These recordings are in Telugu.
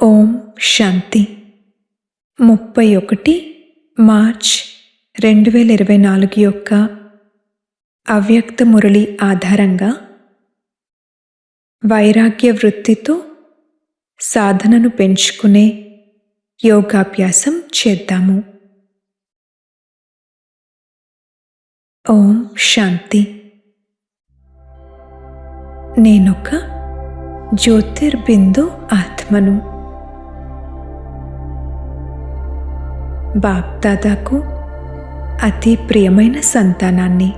ఓం శాంతి 31 మార్చ్ 2024 యొక్క అవ్యక్త మురళి ఆధారంగా వైరాగ్య వృత్తితో సాధనను పెంచుకునే యోగాభ్యాసం చేద్దాము. ఓం శాంతి. నేనొక జ్యోతిర్బిందు ఆత్మను. బాప్దాదాకు అతి ప్రియమైన సంతానాన్ని.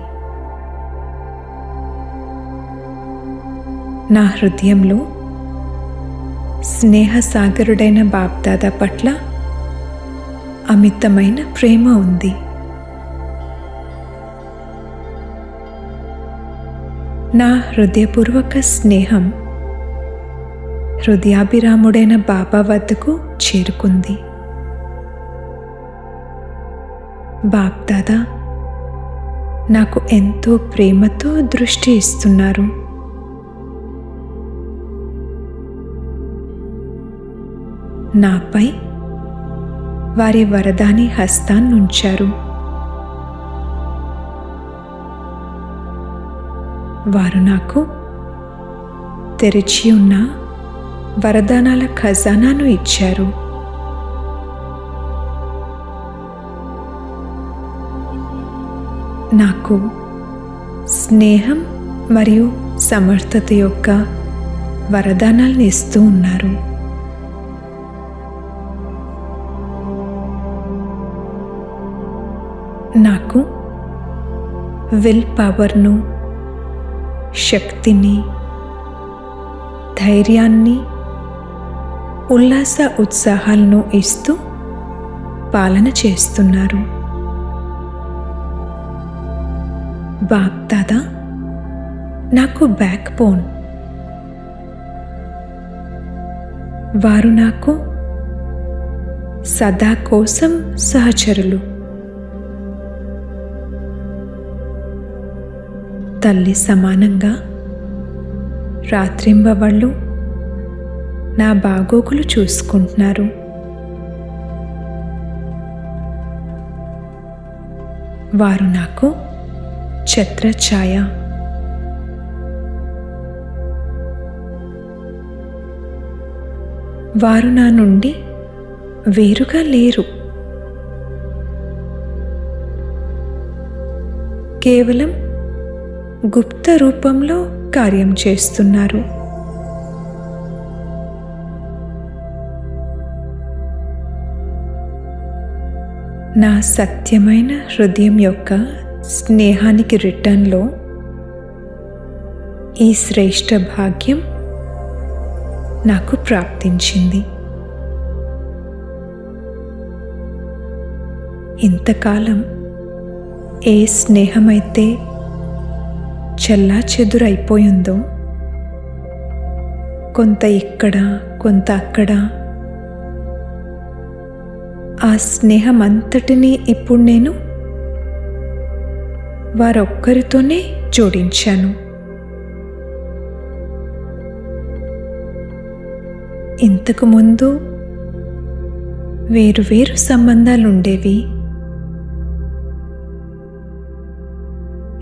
నా హృదయంలో స్నేహసాగరుడైన బాప్దాదా పట్ల అమితమైన ప్రేమ ఉంది. నా హృదయపూర్వక స్నేహం హృదయాభిరాముడైన బాబా వద్దకు చేరుకుంది. బాప్దాదా నాకు ఎంతో ప్రేమతో దృష్టి ఇస్తున్నారు. నాపై వారి వరదాని హస్తాన్నుంచారు. వారు నాకు తెరిచి ఉన్న వరదానాల ఖజానాను ఇచ్చారు. నాకు స్నేహం మరియు సమర్థత యొక్క వరదానాలను ఇస్తూ ఉన్నారు. నాకు విల్ పవర్ను, శక్తిని, ధైర్యాన్ని, ఉల్లాస ఉత్సాహాలను ఇస్తూ పాలన చేస్తున్నారు. బాప్దాదా నాకు బ్యాక్ బోన్. వారు నాకు సదా కోసం సహచరులు. తల్లి సమానంగా రాత్రింబవళ్ళు నా బాగోగులు చూసుకుంటున్నారు. వారు నాకు ఛత్రఛాయ. వారు నా నుండి వేరుగా లేరు. కేవలం గుప్త రూపంలో కార్యం చేస్తున్నారు. నా సత్యమైన హృదయం యొక్క స్నేహానికి రిటర్న్లో ఈ శ్రేష్ఠ భాగ్యం నాకు ప్రాప్తించింది. ఇంతకాలం ఏ స్నేహమైతే చెల్లాచెదురైపోయిందో, కొంత ఇక్కడ కొంత అక్కడ, ఆ స్నేహమంతటినీ ఇప్పుడు నేను వారొక్కరితోనే జోడించాను. ఇంతకు ముందు వేరువేరు సంబంధాలుండేవి.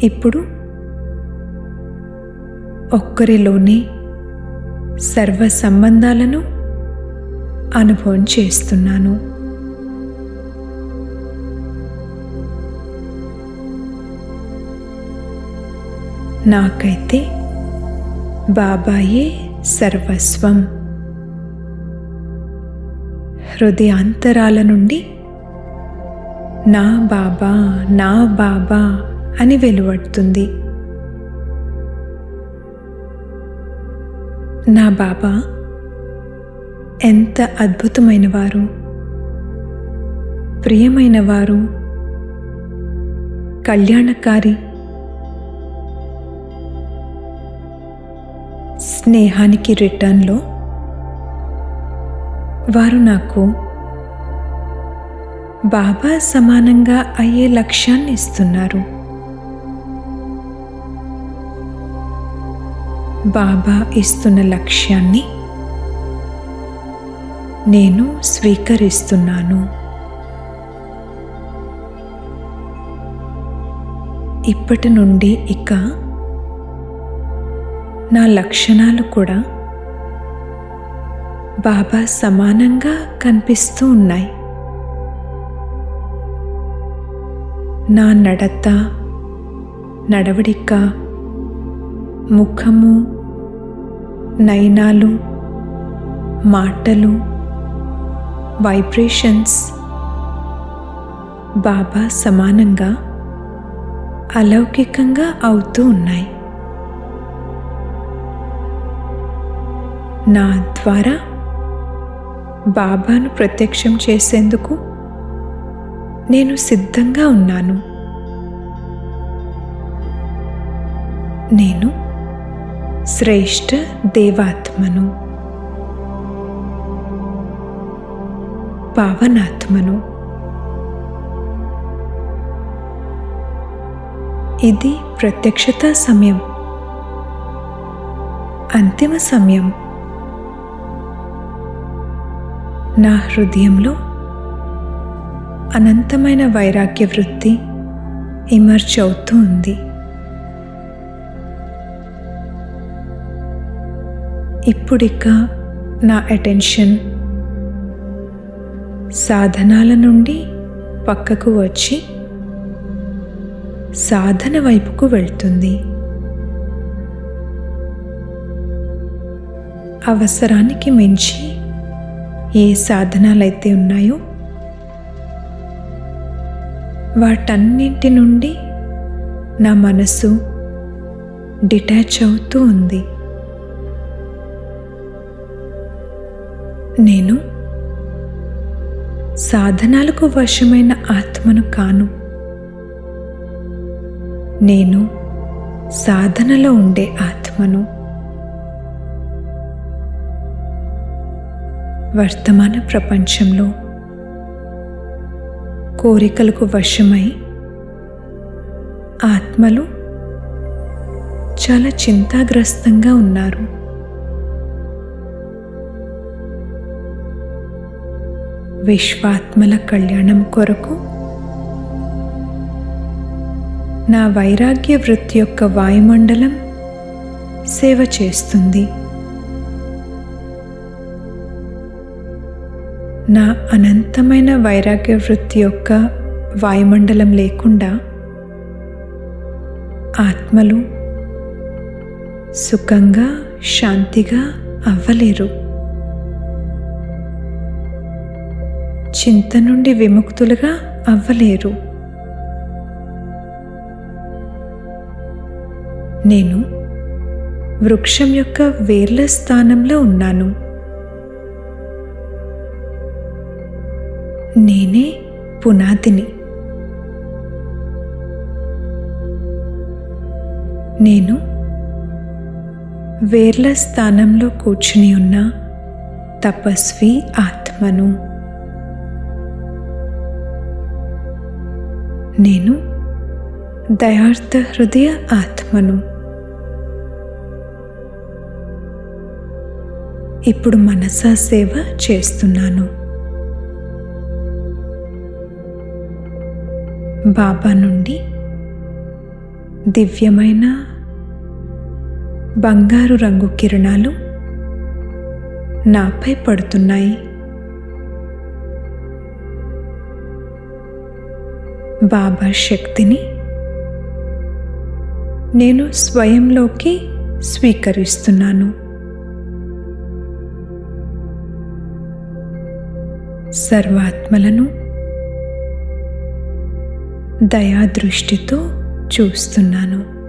ఇప్పుడు ఒక్కరిలోనే సర్వ సంబంధాలను అనుభవం చేస్తున్నాను. నాకైతే బాబాయే సర్వస్వం. హృదయాంతరాల నుండి నా బాబా, నా బాబా అని వెలువడుతుంది. నా బాబా ఎంత అద్భుతమైనవారు, ప్రియమైనవారు, కళ్యాణకారి. స్నేహానికి రిటర్న్లో వారు నాకు బాబా సమానంగా అయ్యే లక్ష్యాన్ని ఇస్తున్నారు. బాబా ఇస్తున్న లక్ష్యాన్ని నేను స్వీకరిస్తున్నాను. ఇప్పటి నుండి ఇక నా లక్షణాలు కూడా బాబా సమానంగా కనిపిస్తూ ఉన్నాయి. నా నడత, నడవడిక, ముఖము, నయనాలు, మాటలు, వైబ్రేషన్స్ బాబా సమానంగా అలౌకికంగా అవుతూ ఉన్నాయి. నా ద్వారా బాబాను ప్రత్యక్షం చేసేందుకు నేను సిద్ధంగా ఉన్నాను. నేను శ్రేష్ఠ దేవాత్మను, పావనాత్మను. ఇది ప్రత్యక్షత సమయం, అంతిమ సమయం. నా హృదయంలో అనంతమైన వైరాగ్య వృత్తి ఇమర్జ్ అవుతూ ఉంది. ఇప్పుడిక నా అటెన్షన్ సాధనాల నుండి పక్కకు వచ్చి సాధన వైపుకు వెళ్తుంది. అవసరానికి మించి ఏ సాధనాలైతే ఉన్నాయో వాటన్నింటి నుండి నా మనసు డిటాచ్ అవుతూ ఉంది. నేను సాధనాలకు వశమైన ఆత్మను కాను. నేను సాధనలో ఉండే ఆత్మను. వర్తమాన ప్రపంచంలో కోరికలకు వశమై ఆత్మలు చాలా చింతాగ్రస్తంగా ఉన్నారు. విశ్వాత్మల కళ్యాణం కొరకు నా వైరాగ్య వృత్తి యొక్క వాయుమండలం సేవ చేస్తుంది. నా అనంతమైన వైరాగ్య వృత్తి యొక్క వాయుమండలం లేకుండా ఆత్మలు సుఖంగా, శాంతిగా అవ్వలేరు. చింత నుండి విముక్తులుగా అవ్వలేరు. నేను వృక్షం యొక్క వేర్ల స్థానంలో ఉన్నాను. నేనే పునాదిని. నేను వేర్ల స్థానంలో కూర్చుని ఉన్న తపస్వి ఆత్మను. నేను దయార్థ హృదయ ఆత్మను. ఇప్పుడు మనసా సేవ చేస్తున్నాను. బాబా నుండి దివ్యమైన బంగారు రంగు కిరణాలు నాపై పడుతున్నాయి. బాబా శక్తిని నేను స్వయంలోకి స్వీకరిస్తున్నాను. సర్వాత్మలను దయాదృష్టితో చూస్తున్నాను.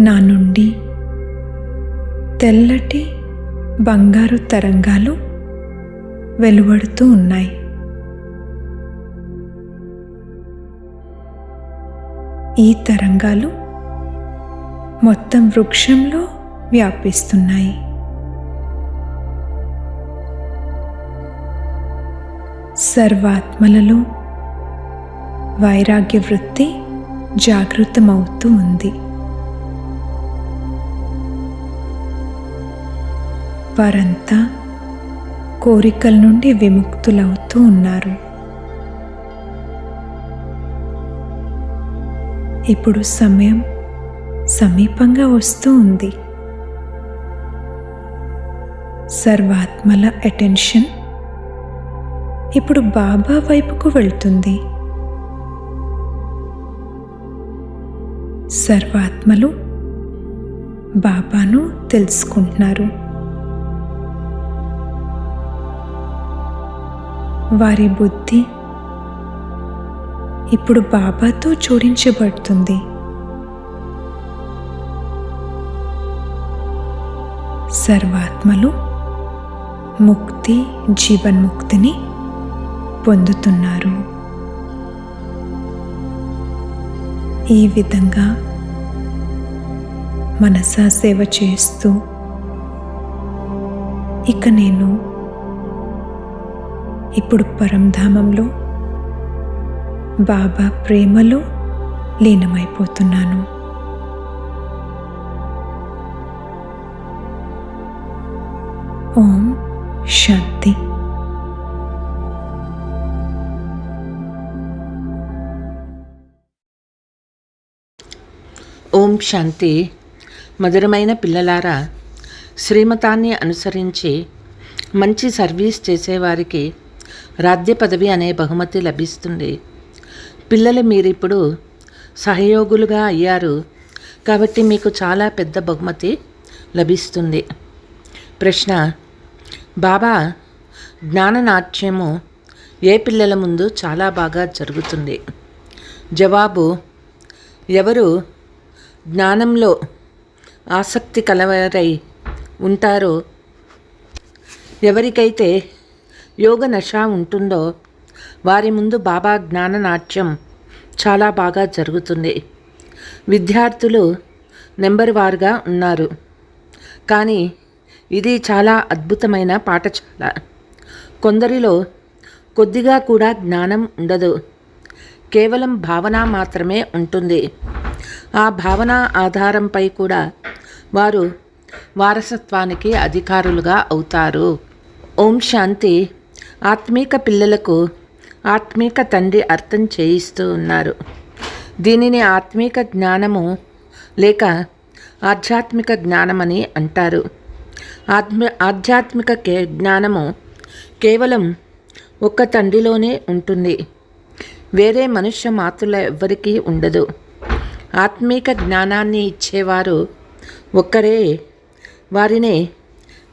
నా నుండి తెల్లటి బంగారు తరంగాలు వెలువడుతూ ఉన్నాయి. ఈ తరంగాలు మొత్తం వృక్షంలో వ్యాపిస్తున్నాయి. సర్వాత్మలలో వైరాగ్య వృత్తి జాగృతమవుతూ ఉంది. వారంతా కోరికల నుండి విముక్తులవుతూ ఉన్నారు. ఇప్పుడు సమయం సమీపంగా వస్తూ ఉంది. సర్వాత్మల అటెన్షన్ ఇప్పుడు బాబా వైపుకు వెళ్తుంది. సర్వాత్మలు బాబాను తెలుసుకుంటున్నారు. వారి బుద్ధి ఇప్పుడు బాబాతో జోడించబడుతుంది. సర్వాత్మలు ముక్తి, జీవన్ముక్తిని పొందుతున్నారు. ఈ విధంగా మనసా సేవ చేస్తూ ఇక నేను ఇప్పుడు పరంధామంలో బాబా ప్రేమలో లీనమైపోతున్నాను. ఓం శాంతి. ఓం శాంతి. మధురమైన పిల్లలారా, శ్రీమతాన్ని అనుసరించి మంచి సర్వీస్ చేసేవారికి రాజ్య పదవి అనే బహుమతి లభిస్తుంది. పిల్లలు మీరిప్పుడు సహయోగులుగా అయ్యారు కాబట్టి మీకు చాలా పెద్ద బహుమతి లభిస్తుంది. ప్రశ్న: బాబా, జ్ఞాననాట్యము ఏ పిల్లల ముందు చాలా బాగా జరుగుతుంది? జవాబు: ఎవరు జ్ఞానంలో ఆసక్తి కలవారై ఉంటారో, ఎవరికైతే యోగ నశ ఉంటుందో వారి ముందు బాబా జ్ఞాననాట్యం చాలా బాగా జరుగుతుంది. విద్యార్థులు నెంబర్ వారుగా ఉన్నారు, కానీ ఇది చాలా అద్భుతమైన పాఠశాల. కొందరిలో కొద్దిగా కూడా జ్ఞానం ఉండదు, కేవలం భావన మాత్రమే ఉంటుంది. ఆ భావన ఆధారంపై కూడా వారు వారసత్వానికి అధికారులుగా అవుతారు. ఓం శాంతి. ఆత్మీక పిల్లలకు ఆత్మీక తండ్రి అర్థం చేయిస్తూ ఉన్నారు. దీనిని ఆత్మీక జ్ఞానము లేక ఆధ్యాత్మిక జ్ఞానమని అంటారు. ఆధ్యాత్మిక జ్ఞానము కేవలం ఒక్క తండ్రిలోనే ఉంటుంది, వేరే మనుష్య మాతృల ఎవ్వరికీ ఉండదు. ఆత్మీక జ్ఞానాన్ని ఇచ్చేవారు ఒక్కరే, వారినే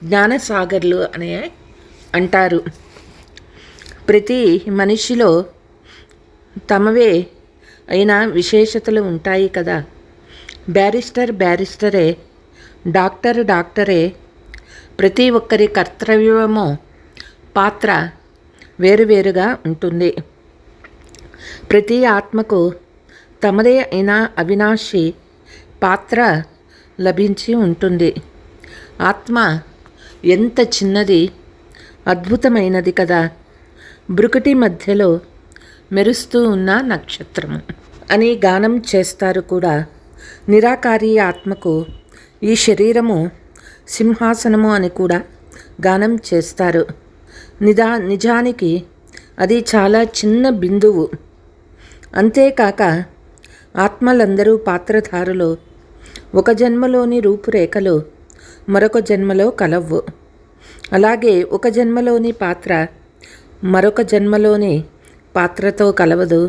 జ్ఞానసాగర్లు అని అంటారు. ప్రతి మనిషిలో తమవే అయిన విశేషతలు ఉంటాయి కదా. బ్యారిస్టరే, డాక్టరే. ప్రతి ఒక్కరి కర్తవ్యము, పాత్ర వేరువేరుగా ఉంటుంది. ప్రతి ఆత్మకు తమదే అయిన అవినాశి పాత్ర లభించి ఉంటుంది. ఆత్మ ఎంత చిన్నది, అద్భుతమైనది కదా. బ్రుకుటి మధ్యలో మెరుస్తూ ఉన్న నక్షత్రము అని గానం చేస్తారు కూడా. నిరాకారి ఆత్మకు ఈ శరీరము సింహాసనము అని కూడా గానం చేస్తారు. నిజానికి అది చాలా చిన్న బిందువు. అంతేకాక ఆత్మలందరూ పాత్రధారులు. ఒక జన్మలోని రూపురేఖలు మరొక జన్మలో కలవ్వు. అలాగే ఒక జన్మలోని పాత్ర మరొక జన్మలోని పాత్రతో కలవదు.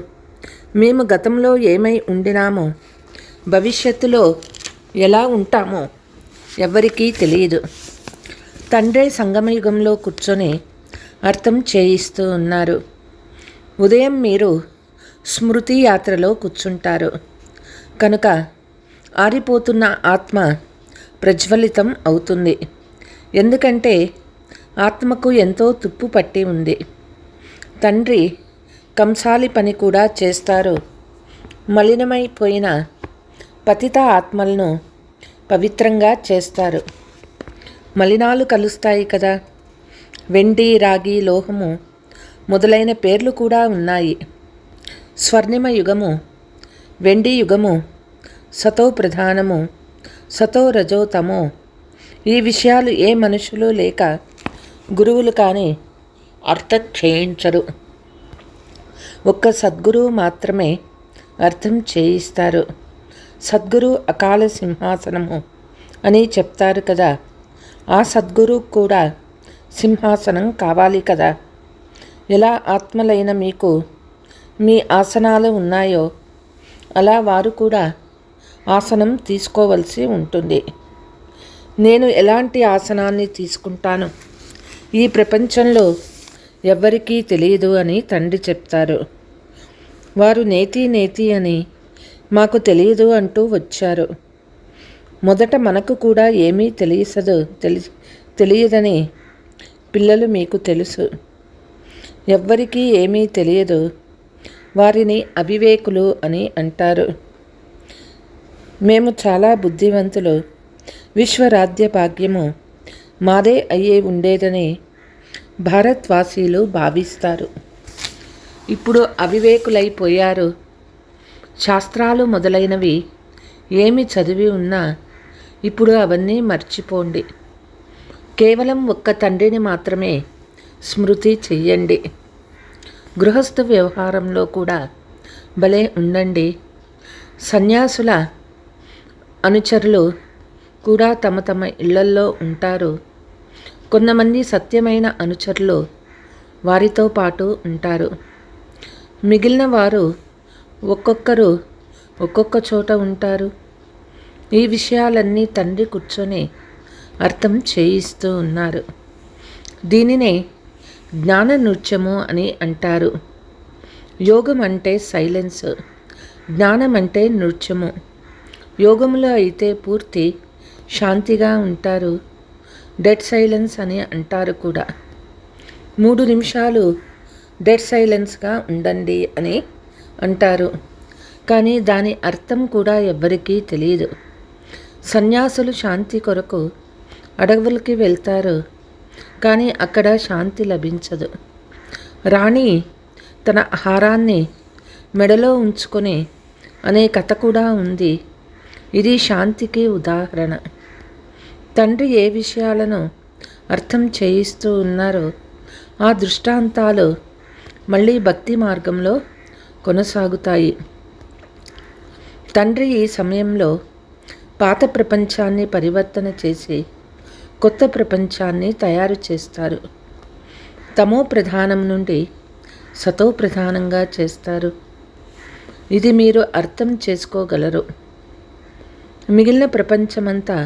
మేము గతంలో ఏమై ఉండినామో భవిష్యత్తులో ఎలా ఉంటామో ఎవ్వరికీ తెలియదు. తండ్రే సంగమయుగంలో కూర్చొని అర్థం చేయిస్తూ ఉన్నారు. ఉదయం మీరు స్మృతి యాత్రలో కూర్చుంటారు కనుక ఆరిపోతున్న ఆత్మ ప్రజ్వలితం అవుతుంది. ఎందుకంటే ఆత్మకు ఎంతో తుప్పు పట్టి ఉంది. తండ్రి కంసాలి పని కూడా చేస్తారు. మలినమైపోయిన పతిత ఆత్మలను పవిత్రంగా చేస్తారు. మలినాలు కలుస్తాయి కదా. వెండి, రాగి, లోహము మొదలైన పేర్లు కూడా ఉన్నాయి. స్వర్ణిమ యుగము, వెండి యుగము, సతో ప్రధానము, సతో రజో తమో ఈ విషయాలు ఏ మనుషులు లేక గురువులు కానీ అర్థం చేయించరు. ఒక్క సద్గురువు మాత్రమే అర్థం చేయిస్తారు. సద్గురు అకాల సింహాసనము అని చెప్తారు కదా, ఆ సద్గురు కూడా సింహాసనం కావాలి కదా. ఎలా ఆత్మలైన మీకు మీ ఆసనాలు ఉన్నాయో అలా వారు కూడా ఆసనం తీసుకోవలసి ఉంటుంది. నేను ఎలాంటి ఆసనాన్ని తీసుకుంటాను ఈ ప్రపంచంలో ఎవ్వరికీ తెలియదు అని తండ్రి చెప్తారు. వారు నేతి నేతి అని మాకు తెలియదు అంటూ వచ్చారు. మొదట మనకు కూడా ఏమీ తెలియదని పిల్లలు మీకు తెలుసు. ఎవ్వరికీ ఏమీ తెలియదు, వారిని అవివేకులు అని అంటారు. మేము చాలా బుద్ధివంతులు, విశ్వరాజ్య భాగ్యము మాదే అయ్యే ఉండేదని భారత్వాసీలు భావిస్తారు. ఇప్పుడు అవివేకులైపోయారు. శాస్త్రాలు మొదలైనవి ఏమి చదివి ఉన్నా ఇప్పుడు అవన్నీ మర్చిపోండి. కేవలం ఒక్క తండ్రిని మాత్రమే స్మృతి చెయ్యండి. గృహస్థ వ్యవహారంలో కూడా భలే ఉండండి. సన్యాసుల అనుచరులు కూడా తమ తమ ఇళ్లల్లో ఉంటారు. కొంతమంది సత్యమైన అనుచరులు వారితో పాటు ఉంటారు. మిగిలిన వారు ఒక్కొక్కరు ఒక్కొక్క చోట ఉంటారు. ఈ విషయాలన్నీ తండ్రి కూర్చొని అర్థం చేయిస్తూ ఉన్నారు. దీనినే జ్ఞాన నృత్యము అని అంటారు. యోగం అంటే సైలెన్స్, జ్ఞానం అంటే నృత్యము. యోగంలో అయితే పూర్తి శాంతిగా ఉంటారు. డెడ్ సైలెన్స్ అని అంటారు కూడా. 3 నిమిషాలు డెడ్ సైలెన్స్గా ఉండండి అని అంటారు. కానీ దాని అర్థం కూడా ఎవ్వరికీ తెలియదు. సన్యాసులు శాంతి కొరకు అడవులకి వెళ్తారు, కానీ అక్కడ శాంతి లభించదు. రాణి తన హారాన్ని మెడలో ఉంచుకొని అనే కథ కూడా ఉంది. ఇది శాంతికి ఉదాహరణ. తండ్రి ఏ విషయాలను అర్థం చేయిస్తూ ఉన్నారో ఆ దృష్టాంతాలు మళ్ళీ భక్తి మార్గంలో కొనసాగుతాయి. తండ్రి ఈ సమయంలో పాత ప్రపంచాన్ని పరివర్తన చేసి కొత్త ప్రపంచాన్ని తయారు చేస్తారు. తమో ప్రధానం నుండి సతో ప్రధానంగా చేస్తారు. ఇది మీరు అర్థం చేసుకోగలరు. మిగిలిన ప్రపంచమంతా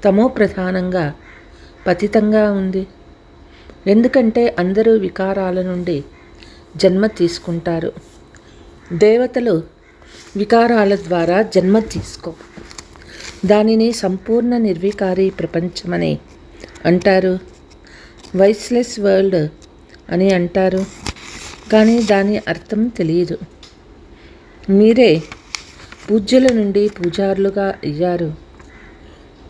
తమో ప్రధానంగా పతితంగా ఉంది. ఎందుకంటే అందరూ వికారాల నుండి జన్మ తీసుకుంటారు. దేవతలు వికారాల ద్వారా జన్మ తీసుకో దానిని సంపూర్ణ నిర్వికారి ప్రపంచమని అంటారు. వైస్లెస్ వరల్డ్ అని అంటారు. కానీ దాని అర్థం తెలియదు. మీరే పూజ్యుల నుండి పూజారులుగా అయ్యారు.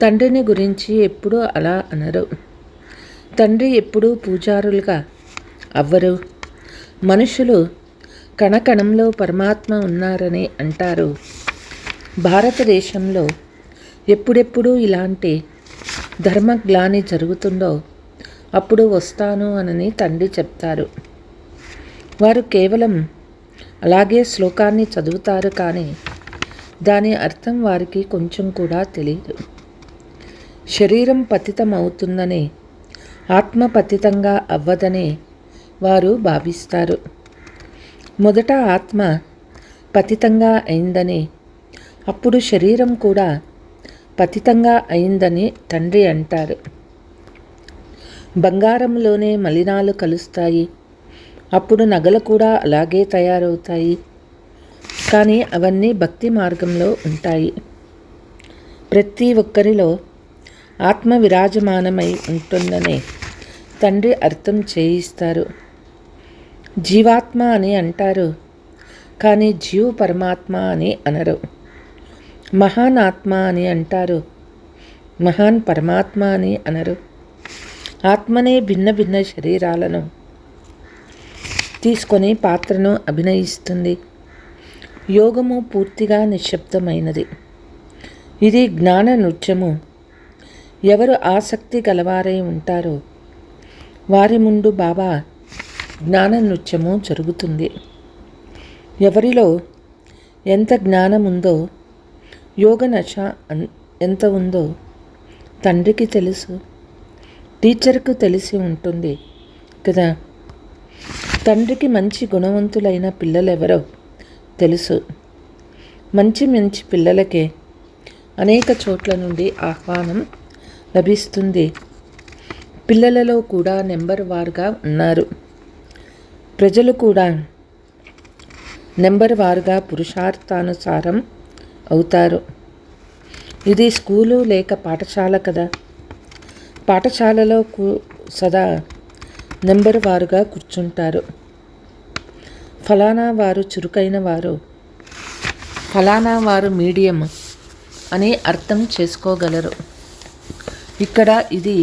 తండ్రిని గురించి ఎప్పుడూ అలా అనరు. తండ్రి ఎప్పుడూ పూజారులుగా అవ్వరు. మనుషులు కణకణంలో పరమాత్మ ఉన్నారని అంటారు. భారతదేశంలో ఎప్పుడెప్పుడు ఇలాంటి ధర్మగ్లాని జరుగుతుందో అప్పుడు వస్తాను అని తండ్రి చెప్తారు. వారు కేవలం అలాగే శ్లోకాన్ని చదువుతారు, కానీ దాని అర్థం వారికి కొంచెం కూడా తెలియదు. శరీరం పతితం అవుతుందని, ఆత్మ పతితంగా అవ్వదని వారు భావిస్తారు. మొదట ఆత్మ పతితంగా అయిందని, అప్పుడు శరీరం కూడా పతితంగా అయిందని తండ్రి అంటారు. బంగారంలోనే మలినాలు కలుస్తాయి, అప్పుడు నగలు కూడా అలాగే తయారవుతాయి. కానీ అవన్నీ భక్తి మార్గంలో ఉంటాయి. ప్రతి ఒక్కరిలో ఆత్మ విరాజమానమై ఉంటుందని తండ్రి అర్థం చేయిస్తారు. జీవాత్మ అని అంటారు, కానీ జీవ పరమాత్మ అని అనరు. మహాన్ ఆత్మ అని అంటారు, మహాన్ పరమాత్మ అని అనరు. ఆత్మనే భిన్న భిన్న శరీరాలను తీసుకొని పాత్రను అభినయిస్తుంది. యోగము పూర్తిగా నిశ్శబ్దమైనది. ఇది జ్ఞాన నృత్యము. ఎవరు ఆసక్తి గలవారై ఉంటారో వారి ముందు బాబా జ్ఞాన నృత్యము జరుగుతుంది. ఎవరిలో ఎంత జ్ఞానం ఉందో, యోగ నశ ఎంత ఉందో తండ్రికి తెలుసు, టీచర్కు తెలిసి ఉంటుంది కదా. తండ్రికి మంచి గుణవంతులైన పిల్లలెవరో తెలుసు. మంచి మంచి పిల్లలకే అనేక చోట్ల నుండి ఆహ్వానం లభిస్తుంది. పిల్లలలో కూడా నెంబర్ వారుగా ఉన్నారు. ప్రజలు కూడా నెంబర్ వారుగా పురుషార్థానుసారం అవుతారు. ఇది స్కూలు లేక పాఠశాల కదా. పాఠశాలలో సదా నెంబర్ వారుగా కూర్చుంటారు. ఫలానా వారు చురుకైన వారు, ఫలానా వారు మీడియం అని అర్థం చేసుకోగలరు. ఇక్కడ ఇది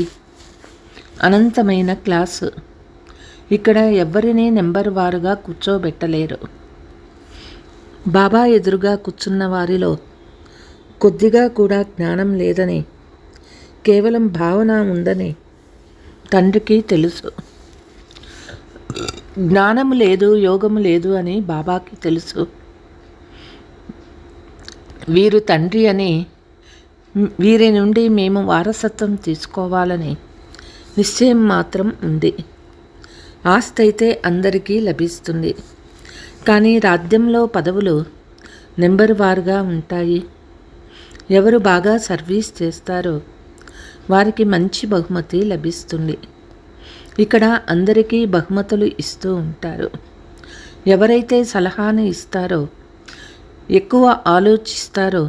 అనంతమైన క్లాసు. ఇక్కడ ఎవరినీ నెంబర్ వారుగా కూర్చోబెట్టలేరు. బాబా ఎదురుగా కూర్చున్న వారిలో కొద్దిగా కూడా జ్ఞానం లేదని, కేవలం భావన ఉందని తండ్రికి తెలుసు. జ్ఞానము లేదు, యోగము లేదు అని బాబాకి తెలుసు. వీరు తండ్రి అని, వీరి నుండి మేము వారసత్వం తీసుకోవాలని నిశ్చయం మాత్రం ఉంది. ఆస్తి అయితే అందరికీ లభిస్తుంది, కానీ రాజ్యంలో పదవులు నెంబర్ వారుగా ఉంటాయి. ఎవరు బాగా సర్వీస్ చేస్తారో వారికి మంచి బహుమతి లభిస్తుంది. ఇక్కడ అందరికీ బహుమతులు ఇస్తూ ఉంటారు. ఎవరైతే సలహాను ఇస్తారో, ఎక్కువ ఆలోచిస్తారో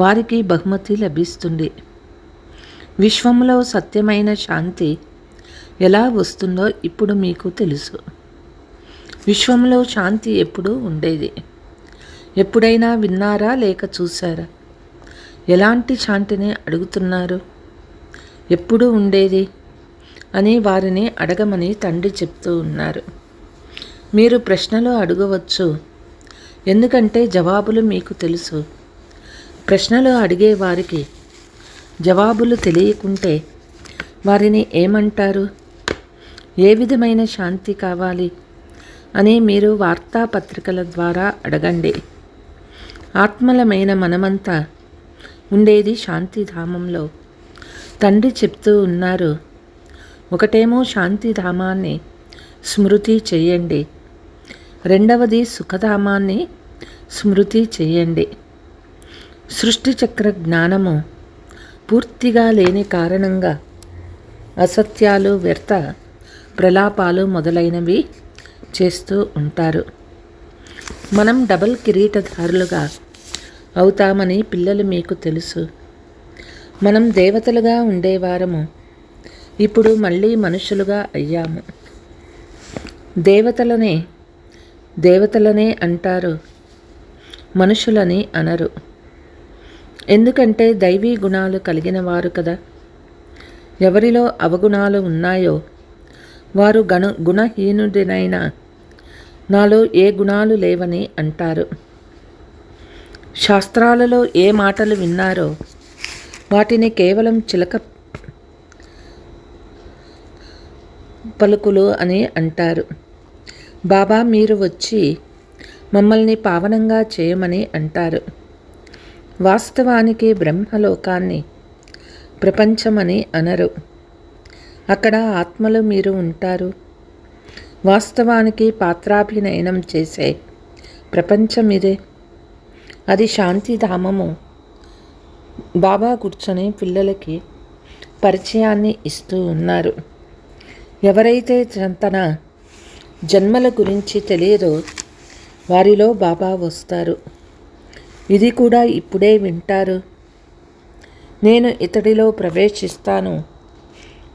వారికి బహుమతి లభిస్తుంది. విశ్వంలో సత్యమైన శాంతి ఎలా వస్తుందో ఇప్పుడు మీకు తెలుసు. విశ్వంలో శాంతి ఎప్పుడూ ఉండేది. ఎప్పుడైనా విన్నారా లేక చూసారా? ఎలాంటి శాంతిని అడుగుతున్నారు? ఎప్పుడు ఉండేది అని వారిని అడగమని తండ్రి చెప్తూ ఉన్నారు. మీరు ప్రశ్నలు అడగవచ్చు, ఎందుకంటే జవాబులు మీకు తెలుసు. ప్రశ్నలు అడిగే వారికి జవాబులు తెలియకుంటే వారిని ఏమంటారు? ఏ విధమైన శాంతి కావాలి అని మీరు వార్తాపత్రికల ద్వారా అడగండి. ఆత్మలమైన మనమంతా ఉండేది శాంతిధామంలో. తండ్రి చెప్తూ ఉన్నారు, ఒకటేమో శాంతిధామాన్ని స్మృతి చెయ్యండి, రెండవది సుఖధామాన్ని స్మృతి చెయ్యండి. సృష్టి చక్ర జ్ఞానము పూర్తిగా లేని కారణంగా అసత్యాలు, వ్యర్థ ప్రలాపాలు మొదలైనవి చేస్తూ ఉంటారు. మనం డబల్ కిరీటధారులుగా అవుతామని పిల్లలు మీకు తెలుసు. మనం దేవతలుగా ఉండేవారము, ఇప్పుడు మళ్ళీ మనుషులుగా అయ్యాము. దేవతలనే అంటారు, మనుషులని అనరు. ఎందుకంటే దైవీ గుణాలు కలిగిన వారు కదా. ఎవరిలో అవగుణాలు ఉన్నాయో వారు గుణహీనుడినైనా నాలో ఏ గుణాలు లేవని అంటారు. శాస్త్రాలలో ఏ మాటలు విన్నారో వాటిని కేవలం చిలక పలుకులు అని అంటారు. బాబా మీరు వచ్చి మమ్మల్ని పావనంగా చేయమని అంటారు. వాస్తవానికి బ్రహ్మలోకాన్ని ప్రపంచమని అనరు. అక్కడ ఆత్మలు మీరు ఉంటారు. వాస్తవానికి పాత్రాభినయనం చేసే ప్రపంచం ఇదే. అది శాంతిధామము. బాబా కూర్చొని పిల్లలకి పరిచయాన్ని ఇస్తూ ఉన్నారు. ఎవరైతే తన జన్మల గురించి తెలియదో వారిలో బాబా వస్తారు. ఇది కూడా ఇప్పుడే వింటారు. నేను ఇతడిలో ప్రవేశిస్తాను.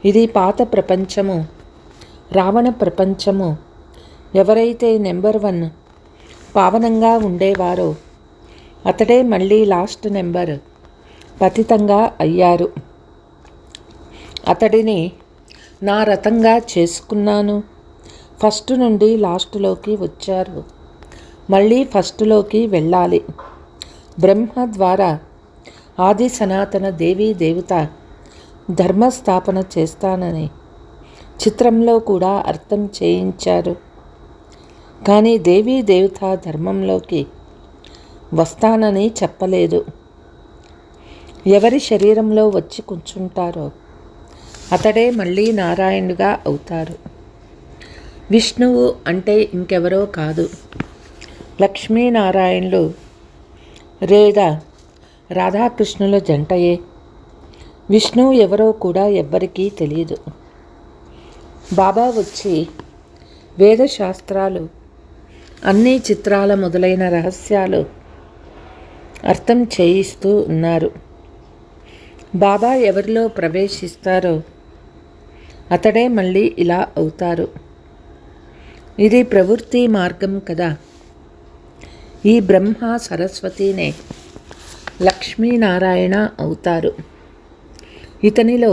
ఇది పాత ప్రపంచము, రావణ ప్రపంచము. ఎవరైతే నెంబర్ 1 పావనంగా ఉండేవారో అతడే మళ్ళీ లాస్ట్ నెంబర్ పతితంగా అయ్యారు. అతడిని నా రథంగా చేసుకున్నాను. ఫస్ట్ నుండి లాస్ట్లోకి వచ్చారు, మళ్ళీ ఫస్ట్లోకి వెళ్ళాలి. బ్రహ్మ ద్వారా ఆది సనాతన దేవీ దేవత ధర్మస్థాపన చేస్తానని చిత్రంలో కూడా అర్థం చేయించారు. కానీ దేవీ దేవత ధర్మంలోకి వస్తానని చెప్పలేదు. ఎవరి శరీరంలో వచ్చి కూర్చుంటారో అతడే మళ్ళీ నారాయణుడిగా అవుతారు. విష్ణువు అంటే ఇంకెవరో కాదు, లక్ష్మీనారాయణులు లేదా రాధాకృష్ణుల జంటయే. విష్ణువు ఎవరో కూడా ఎవ్వరికీ తెలియదు. బాబా వచ్చి వేదశాస్త్రాలు, అన్ని చిత్రాల మొదలైన రహస్యాలు అర్థం చేయిస్తూ ఉన్నారు. బాబా ఎవరిలో ప్రవేశిస్తారో అతడే మళ్ళీ ఇలా అవుతారు. ఇది ప్రవృత్తి మార్గం కదా. ఈ బ్రహ్మ సరస్వతినే లక్ష్మీనారాయణ అవుతారు. ఇతనిలో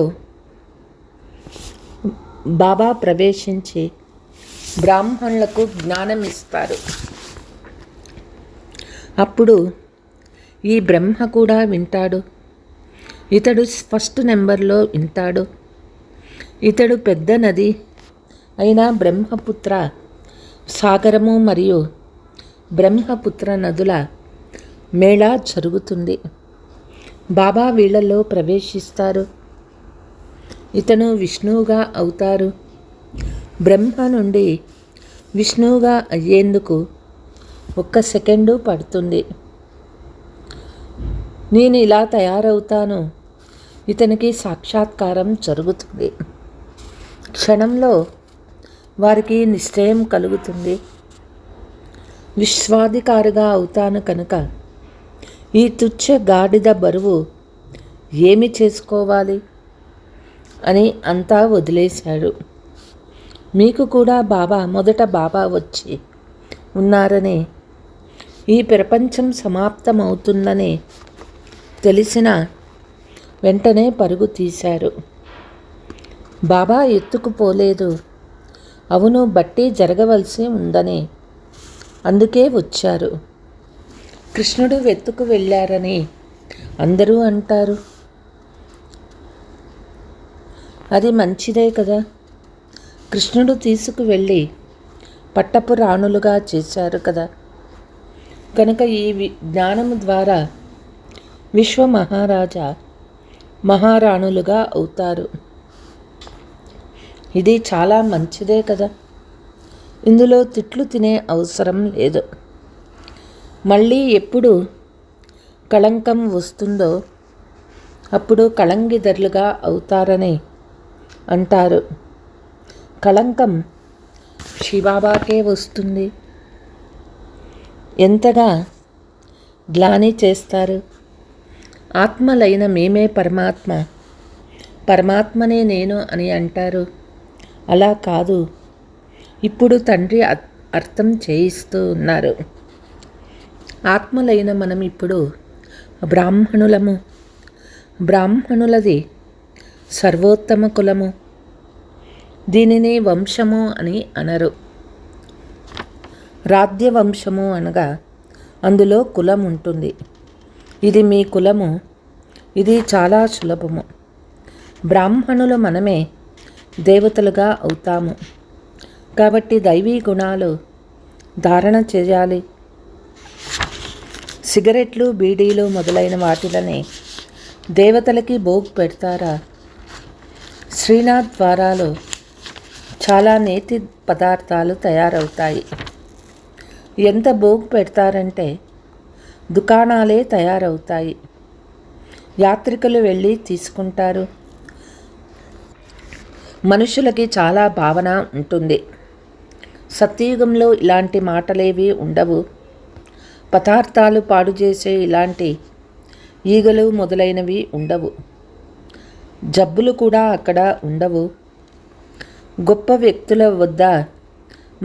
బాబా ప్రవేశించి బ్రాహ్మణులకు జ్ఞానం ఇస్తారు. అప్పుడు ఈ బ్రహ్మ కూడా వింటాడు. ఇతడు ఫస్ట్ నెంబర్లో వింటాడు. ఇతడు పెద్ద నది అయిన బ్రహ్మపుత్ర సాగరము మరియు బ్రహ్మపుత్ర నదుల మేళా జరుగుతుంది. బాబా వీళ్ళల్లో ప్రవేశిస్తారు. ఇతను విష్ణువుగా అవుతారు. బ్రహ్మ నుండి విష్ణువుగా అయ్యేందుకు 1 సెకండు పడుతుంది. నేను ఇలా తయారవుతాను, ఇతనికి సాక్షాత్కారం జరుగుతుంది. క్షణంలో వారికి నిశ్చయం కలుగుతుంది. విశ్వాధికారిగా అవుతాను కనుక ఈ తుచ్చ గాడిద బరువు ఏమి చేసుకోవాలి అని అంతా వదిలేశాడు. మీకు కూడా మొదట బాబా వచ్చి ఉన్నారని, ఈ ప్రపంచం సమాప్తమవుతుందని తెలిసిన వెంటనే పరుగు తీశారు. బాబా ఎత్తుకుపోలేదు, అవును బట్టి జరగవలసి ఉందని, అందుకే వచ్చారు. కృష్ణుడు వెతుకు వెళ్ళారని అందరూ అంటారు. అది మంచిదే కదా. కృష్ణుడు తీసుకువెళ్ళి పట్టపు రాణులుగా చేశారు కదా. కనుక ఈ జ్ఞానము ద్వారా విశ్వ మహారాజా మహారాణులుగా అవుతారు. ఇది చాలా మంచిదే కదా. ఇందులో తిట్లు తినే అవసరం లేదు. మళ్ళీ ఎప్పుడు కళంకం వస్తుందో అప్పుడు కళంగిదర్లుగా అవుతారని అంటారు. కళంకం శివబాబాకే వస్తుంది. ఎంతగా గ్లాని చేస్తారు. ఆత్మలైన మేమే పరమాత్మ, పరమాత్మనే నేను అని అంటారు. అలా కాదు, ఇప్పుడు తండ్రి అర్థం చేయిస్తూ ఉన్నారు. ఆత్మలైన మనం ఇప్పుడు బ్రాహ్మణులము. బ్రాహ్మణులది సర్వోత్తమ కులము. దీనిని వంశము అని అనరు. రాజ్యవంశము అనగా అందులో కులం ఉంటుంది. ఇది మీ కులము. ఇది చాలా సులభము. బ్రాహ్మణులు మనమే దేవతలుగా అవుతాము. కాబట్టి దైవీ గుణాలు ధారణ చేయాలి. సిగరెట్లు, బీడీలు మొదలైన వాటిలని దేవతలకి భోగ్ పెడతారా? శ్రీనాథ్ ద్వారాలో చాలా నేతి పదార్థాలు తయారవుతాయి. ఎంత భోగ్ పెడతారంటే దుకాణాలే తయారవుతాయి. యాత్రికులు వెళ్ళి తీసుకుంటారు. మనుషులకి చాలా భావన ఉంటుంది. సత్యయుగంలో ఇలాంటి మాటలేవి ఉండవు. పదార్థాలు పాడు చేసే ఇలాంటి ఈగలు మొదలైనవి ఉండవు. జబ్బులు కూడా అక్కడ ఉండవు. గొప్ప వ్యక్తుల వద్ద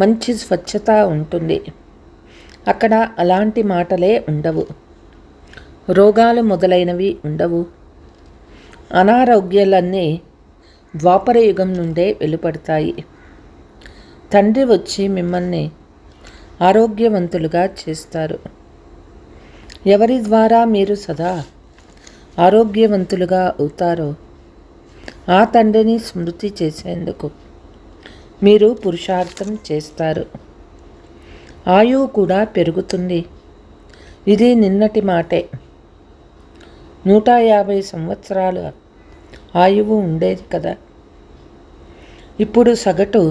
మంచి స్వచ్ఛత ఉంటుంది. అక్కడ అలాంటి మాటలే ఉండవు. రోగాలు మొదలైనవి ఉండవు. అనారోగ్యాలన్నీ ద్వాపర యుగం నుండే వెలువడతాయి. తండ్రి వచ్చి మిమ్మల్ని ఆరోగ్యవంతులుగా చేస్తారు. ఎవరి ద్వారా మీరు సదా ఆరోగ్యవంతులుగా అవుతారో ఆ తండ్రిని స్మృతి చేసేందుకు మీరు పురుషార్థం చేస్తారు. ఆయువు కూడా పెరుగుతుంది. ఇది నిన్నటి మాటే. 150 సంవత్సరాలు ఆయువు ఉండేది కదా. ఇప్పుడు సగటు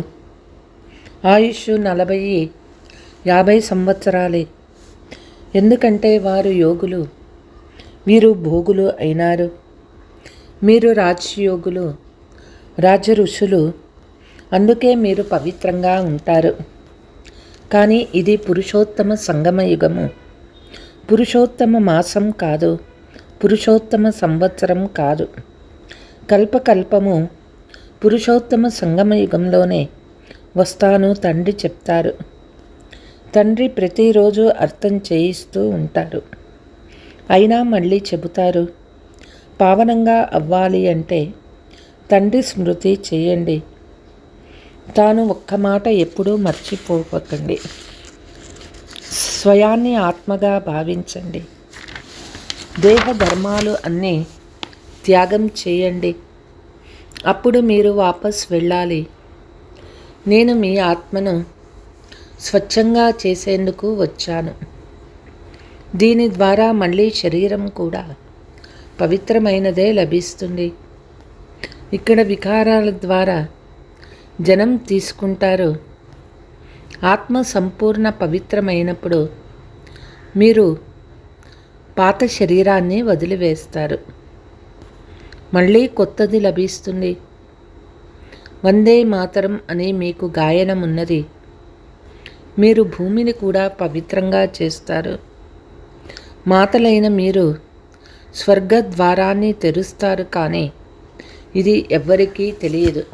ఆయుష్ 40-50 సంవత్సరాలే. ఎందుకంటే వారు యోగులు, వీరు భోగులు అయినారు. మీరు రాజయోగులు, రాజ ఋషులు, అందుకే మీరు పవిత్రంగా ఉంటారు. కానీ ఇది పురుషోత్తమ సంగమయుగము. పురుషోత్తమ మాసం కాదు, పురుషోత్తమ సంవత్సరం కాదు. కల్పకల్పము పురుషోత్తమ సంగమయుగంలోనే వస్తాను తండ్రి చెప్తారు. తండ్రి ప్రతిరోజు అర్థం చేయిస్తూ ఉంటారు. అయినా మళ్ళీ చెబుతారు, పావనంగా అవ్వాలి అంటే తండ్రి స్మృతి చేయండి. తాను ఒక్క మాట ఎప్పుడూ మర్చిపోకండి. స్వయాన్ని ఆత్మగా భావించండి. దేహ ధర్మాలు అన్నీ త్యాగం చేయండి. అప్పుడు మీరు వాపస్ వెళ్ళాలి. నేను మీ ఆత్మను స్వచ్ఛంగా చేసేందుకు వచ్చాను. దీని ద్వారా మళ్ళీ శరీరం కూడా పవిత్రమైనదే లభిస్తుంది. ఇక్కడ వికారాల ద్వారా జనం తీసుకుంటారు. ఆత్మ సంపూర్ణ పవిత్రమైనప్పుడు మీరు పాత శరీరాన్ని వదిలివేస్తారు. మళ్ళీ కొత్తది లభిస్తుంది. వందే మాతరం అని మీకు గాయనం ఉన్నది. మీరు భూమిని కూడా పవిత్రంగా చేస్తారు. మాతలైన మీరు స్వర్గద్వారాన్ని తెరుస్తారు, కానీ ఇది ఎవ్వరికీ తెలియదు.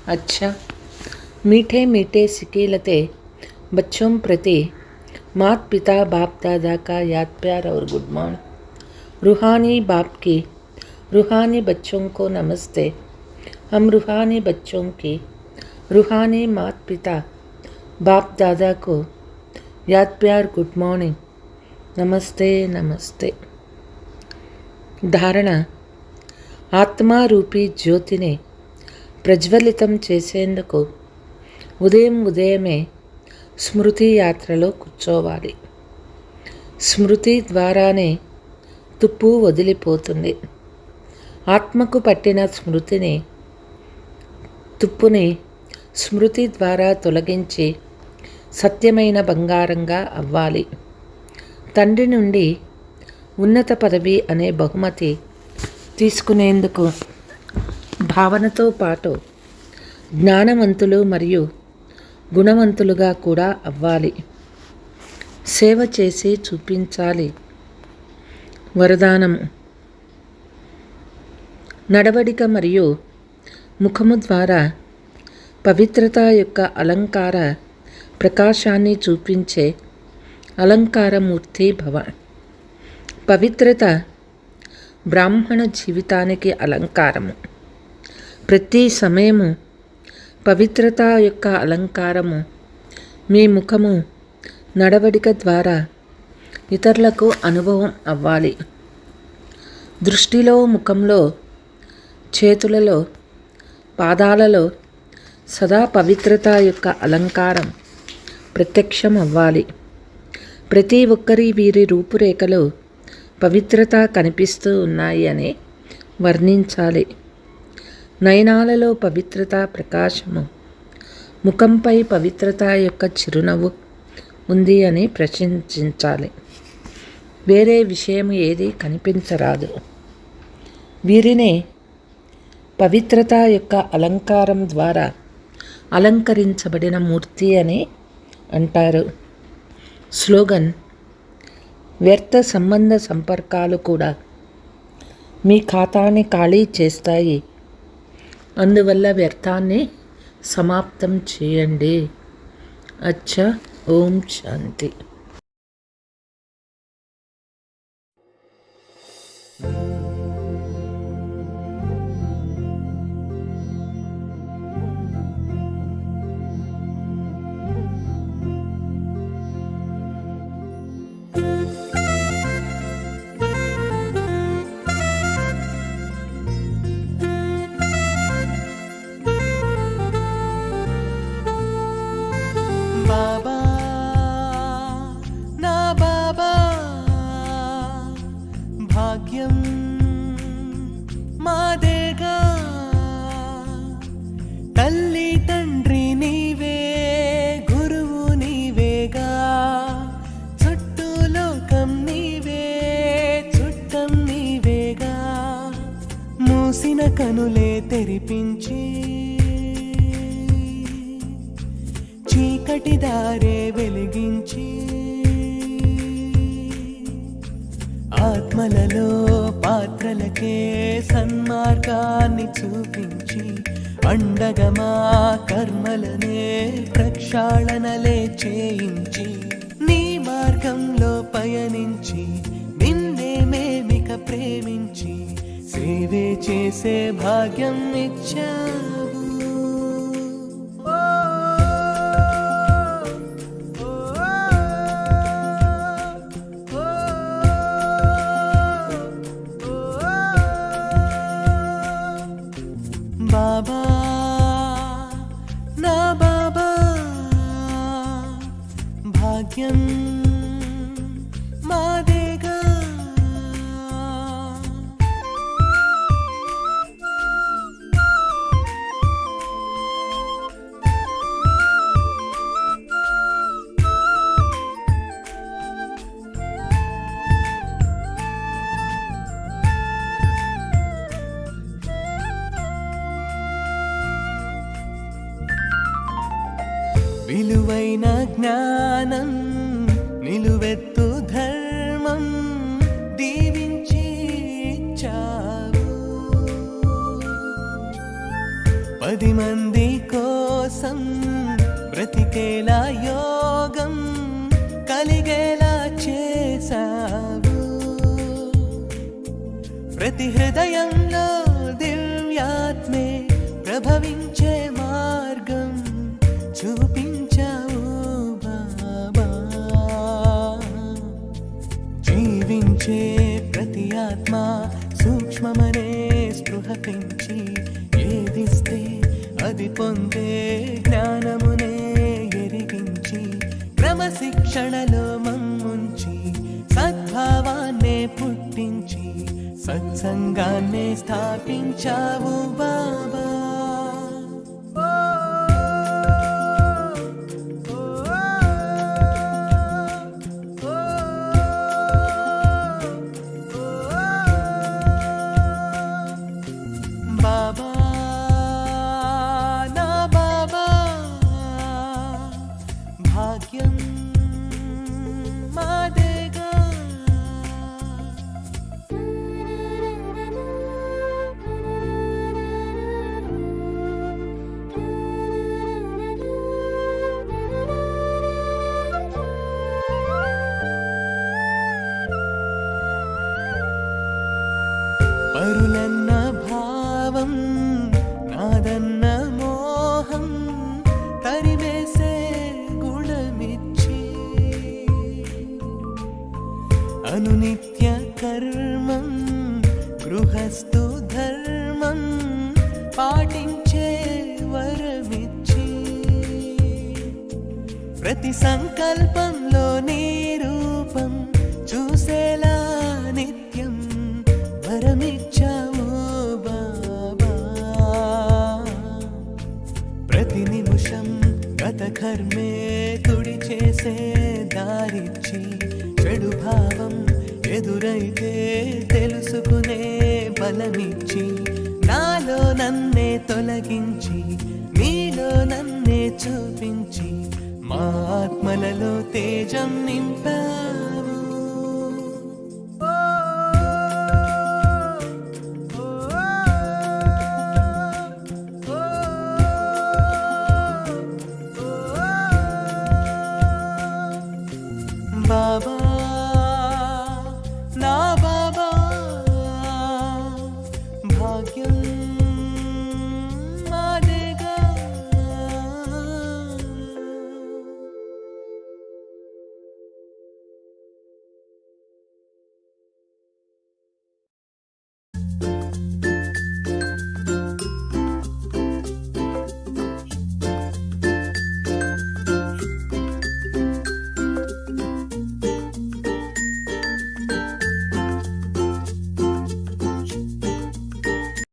अच्छा, मीठे मीठे सिकीलते बच्चों प्रति मात पिता बाप दादा का याद प्यार और गुड मॉर्निंग. रूहानी बाप की रूहानी बच्चों को नमस्ते. हम रूहानी बच्चों की रूहानी मात पिता बाप दादा को याद प्यार गुड मॉर्निंग. नमस्ते नमस्ते. धारण आत्मा रूपी ज्योतिने ప్రజ్వలితం చేసేందుకు ఉదయమే స్మృతి యాత్రలో కూర్చోవాలి. స్మృతి ద్వారానే తుప్పు వదిలిపోతుంది. ఆత్మకు పట్టిన తుప్పుని స్మృతి ద్వారా తొలగించి సత్యమైన బంగారంగా అవ్వాలి. తండ్రి నుండి ఉన్నత పదవి అనే బహుమతి తీసుకునేందుకు భావనతో పాటు జ్ఞానవంతులు మరియు గుణవంతులుగా కూడా అవ్వాలి. సేవ చేసి చూపించాలి. వరదానము. నడవడిక మరియు ముఖము ద్వారా పవిత్రత యొక్క అలంకార ప్రకాశాన్ని చూపించే అలంకారమూర్తి భవ. పవిత్రత బ్రాహ్మణ జీవితానికి అలంకారము. ప్రతి సమయము పవిత్రత యొక్క అలంకారము మీ ముఖము నడవడిక ద్వారా ఇతరులకు అనుభవం అవ్వాలి. దృష్టిలో, ముఖంలో, చేతులలో, పాదాలలో సదా పవిత్రత యొక్క అలంకారం ప్రత్యక్షం అవ్వాలి. ప్రతి ఒక్కరి వీరి రూపురేఖలు పవిత్రత కనిపిస్తూ ఉన్నాయి అని వర్ణించాలి. నయనాలలో పవిత్రత ప్రకాశము, ముఖంపై పవిత్రత యొక్క చిరునవ్వు ఉంది అని ప్రశంసించాలి. వేరే విషయం ఏది కనిపించరాదు. వీరినే పవిత్రత యొక్క అలంకారం ద్వారా అలంకరించబడిన మూర్తి అని అంటారు. స్లోగన్. వ్యర్థ సంబంధ సంపర్కాలు కూడా మీ ఖాతాని ఖాళీ చేస్తాయి. అందువల్ల వ్యర్థాన్ని సమాప్తం చేయండి. అచ్చా. ఓం శాంతి. కనులే తెరిపించి చీకటి దారే వెలిగించి ఆత్మలలో పాత్రలకే సన్మార్గాన్ని చూపించి అండగా మా కర్మలనే ప్రక్షాళనలే చేయించి నీ మార్గంలో పయనించి నిన్నే మేమిక ప్రేమించి సేవే చేసే భాగ్యం ఇచ్చావు. బాబా నా బాబా భాగ్యం మాదేగా. విలువైన జ్ఞానం నిలువెత్తు ధర్మం దీవించి ఇచ్చావు. 10 మంది కోసం బ్రతికేలా యోగం కలిగేలా చేశావు. ప్రతి హృదయంలో దివ్యాత్మే ప్రభవించే మార్గం చూపించావు బాబా. జీవించే ప్రతి ఆత్మ సూక్ష్మమనే స్పృహ పెంచి ఏదిస్తే అది పొందే జ్ఞానమునే ఎరిగించి క్రమశిక్షణలో మమ్ముంచి సద్భావాన్నే పుట్టించి సత్సంగాన్నే స్థాపించావు బాబా. బాబా నా బాబా భాగ్యం మాదేగా. పరులన్న భావం నాదన్న మోహం తరిమేసే గుణమిచ్చి అనునిత్య కర్మం గృహస్థు ధర్మం పాటించే వరమిచ్చి ప్రతి సంకల్పంలో నీ రూపం చూసేలా నిత్యం వరమిచ్చావు బాబా. ప్రతి నిమిషం గత కర్మే తుడి చేసే దారిచ్చి చెడు భావం ఎదురైతే తెలుసుకునే బలమిచ్చి నాలో నన్నే తొలగించి నీలో నన్నే చూపించి మా ఆత్మలలో తేజం నింపా.